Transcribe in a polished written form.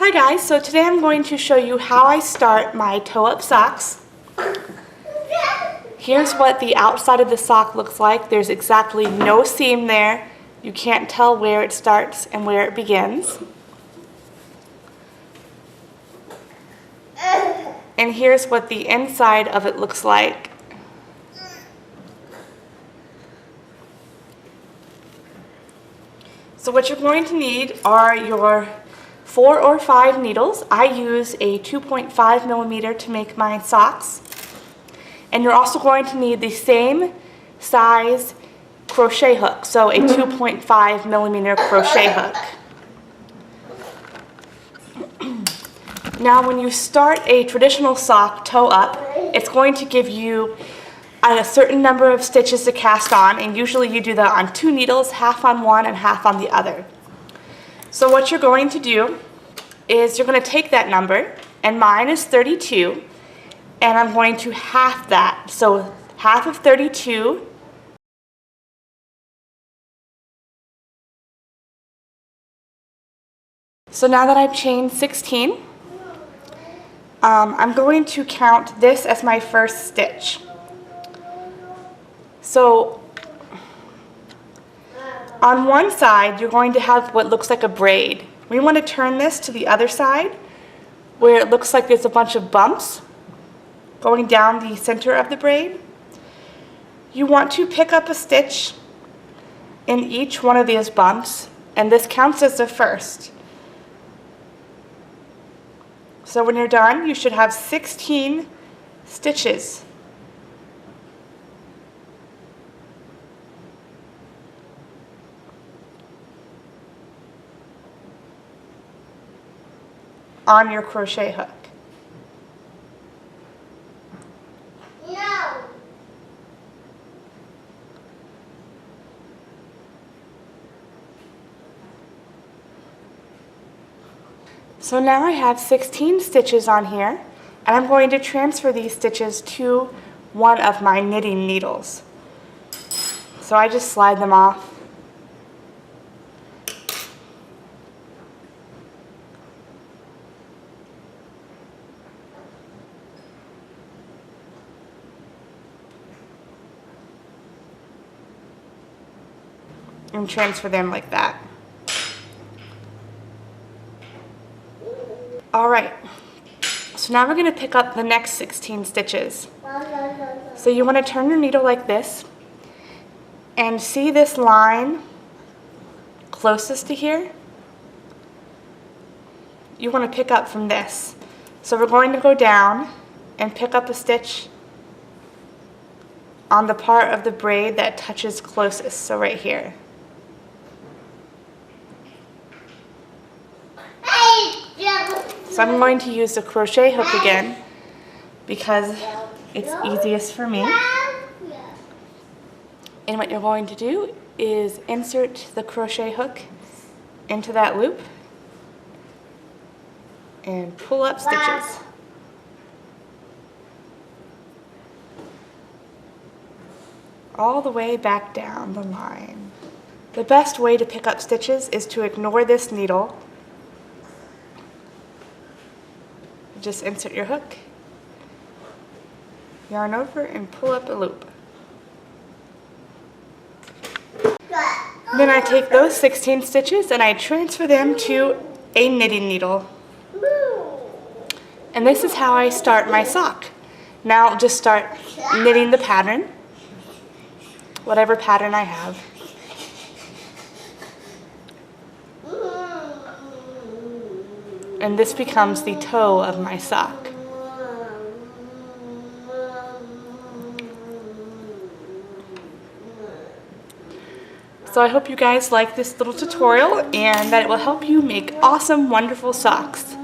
Hi guys, so today I'm going to show you how I start my toe-up socks. Here's what the outside of the sock looks like. There's exactly no seam there. You can't tell where it starts and where it begins. And here's what the inside of it looks like. So what you're going to need are your 4 or 5 needles. I use a 2.5 millimeter to make my socks. And you're also going to need the same size crochet hook, so a 2.5 millimeter crochet hook. Now when you start a traditional sock toe up, it's going to give you a certain number of stitches to cast on, and usually you do that on 2 needles, half on one and half on the other. So what you're going to do is you're going to take that number, and mine is 32, and I'm going to half that. So half of 32 . So now that I've chained 16, I'm going to count this as my first stitch. So on one side, you're going to have what looks like a braid. We want to turn this to the other side where it looks like there's a bunch of bumps going down the center of the braid. You want to pick up a stitch in each one of these bumps, and this counts as the first. So when you're done, you should have 16 stitches. On your crochet hook. No. So now I have 16 stitches on here, and I'm going to transfer these stitches to one of my knitting needles. So I just slide them off. And transfer them like that. Alright, so now we're going to pick up the next 16 stitches. So you want to turn your needle like this, and see this line closest to here? You want to pick up from this. So we're going to go down and pick up a stitch on the part of the braid that touches closest, so right here. So I'm going to use the crochet hook again because it's easiest for me. And what you're going to do is insert the crochet hook into that loop and pull up stitches. All the way back down the line. The best way to pick up stitches is to ignore this needle. Just insert your hook, yarn over, and pull up a loop. Then I take those 16 stitches and I transfer them to a knitting needle. And this is how I start my sock. Now I'll just start knitting the pattern, whatever pattern I have. And this becomes the toe of my sock. So I hope you guys like this little tutorial and that it will help you make awesome, wonderful socks.